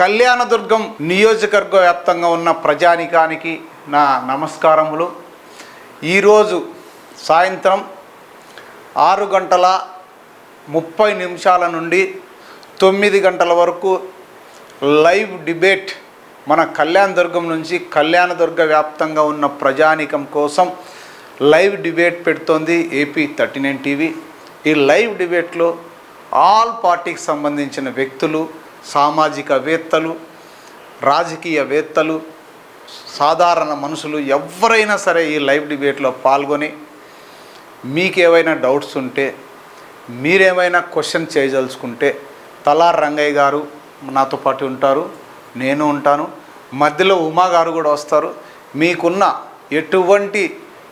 కళ్యాణదుర్గం నియోజకవర్గ వ్యాప్తంగా ఉన్న ప్రజానికానికి నా నమస్కారములు. ఈరోజు సాయంత్రం 6:30 నుండి 9 గంటల వరకు లైవ్ డిబేట్ మన కళ్యాణదుర్గం నుంచి కళ్యాణదుర్గ వ్యాప్తంగా ఉన్న ప్రజానికం కోసం లైవ్ డిబేట్ పెడుతోంది AP39 టీవీ. ఈ లైవ్ డిబేట్లో ఆల్ పార్టీకి సంబంధించిన వ్యక్తులు, సామాజికవేత్తలు, రాజకీయవేత్తలు, సాధారణ మనుషులు ఎవరైనా సరే ఈ లైవ్ డిబేట్లో పాల్గొని మీకేమైనా డౌట్స్ ఉంటే, మీరేమైనా క్వశ్చన్ చేయదలుచుకుంటే తలార్ రంగయ్య గారు నాతో పాటు ఉంటారు, నేను ఉంటాను, మధ్యలో ఉమా గారు కూడా వస్తారు. మీకున్న ఎటువంటి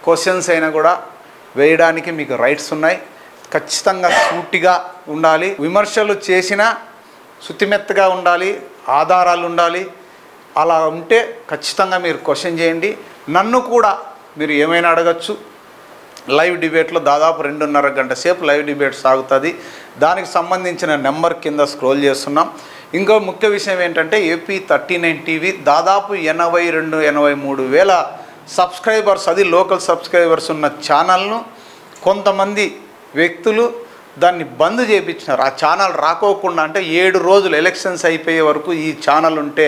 క్వశ్చన్స్ అయినా కూడా వేయడానికి మీకు రైట్స్ ఉన్నాయి. ఖచ్చితంగా సూటిగా ఉండాలి, విమర్శలు చేసినా శుతిమెత్తగా ఉండాలి, ఆధారాలు ఉండాలి. అలా ఉంటే ఖచ్చితంగా మీరు క్వశ్చన్ చేయండి. నన్ను కూడా మీరు ఏమైనా అడగచ్చు. లైవ్ డిబేట్లో దాదాపు 2.5 గంట సేపు లైవ్ డిబేట్ సాగుతుంది. దానికి సంబంధించిన నెంబర్ కింద స్క్రోల్ చేస్తున్నాం. ఇంకో ముఖ్య విషయం ఏంటంటే AP39 టీవీ దాదాపు 82-83 వేల సబ్స్క్రైబర్స్, అది లోకల్ సబ్స్క్రైబర్స్ ఉన్న ఛానల్ను కొంతమంది వ్యక్తులు దాన్ని బంద్ చేయించినారు. ఆ ఛానల్ రాకోకుండా, అంటే 7 రోజులు ఎలక్షన్స్ అయిపోయే వరకు ఈ ఛానల్ ఉంటే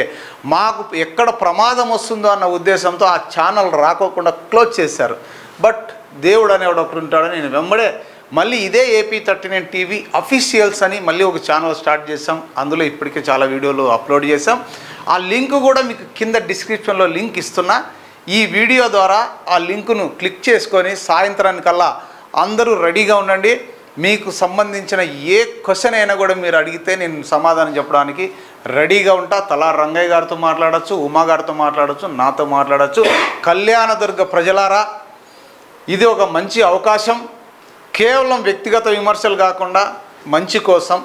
మాకు ఎక్కడ ప్రమాదం వస్తుందో అన్న ఉద్దేశంతో ఆ ఛానల్ రాకోకుండా క్లోజ్ చేశారు. బట్ దేవుడు అనేవాడు ఒకరు ఉంటాడని నేను వెంబడే మళ్ళీ ఇదే AP39 టీవీ అఫీషియల్స్ అని మళ్ళీ ఒక ఛానల్ స్టార్ట్ చేసాం. అందులో ఇప్పటికే చాలా వీడియోలు అప్లోడ్ చేసాం. ఆ లింక్ కూడా మీకు కింద డిస్క్రిప్షన్లో లింక్ ఇస్తున్నా. ఈ వీడియో ద్వారా ఆ లింకును క్లిక్ చేసుకొని సాయంత్రానికల్లా అందరూ రెడీగా ఉండండి. మీకు సంబంధించిన ఏ క్వశ్చన్ అయినా కూడా మీరు అడిగితే నేను సమాధానం చెప్పడానికి రెడీగా ఉంటా. తలార్ రంగయ్య గారితో మాట్లాడచ్చు, ఉమా గారితో మాట్లాడచ్చు, నాతో మాట్లాడచ్చు. కళ్యాణదుర్గ ప్రజలారా, ఇది ఒక మంచి అవకాశం. కేవలం వ్యక్తిగత విమర్శలు కాకుండా మంచి కోసం,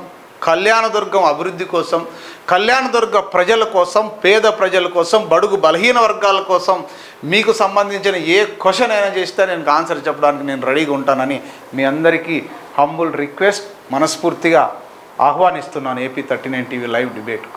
కళ్యాణదుర్గం అభివృద్ధి కోసం, కళ్యాణదుర్గ ప్రజల కోసం, పేద ప్రజల కోసం, బడుగు బలహీన వర్గాల కోసం మీకు సంబంధించిన ఏ క్వశ్చన్ అయినా చేస్తే నేను ఆన్సర్ చెప్పడానికి నేను రెడీగా ఉంటానని మీ అందరికీ హంబుల్ రిక్వెస్ట్, మనస్ఫూర్తిగా ఆహ్వానిస్తున్నాను AP39 టీవీ లైవ్ డిబేట్కు.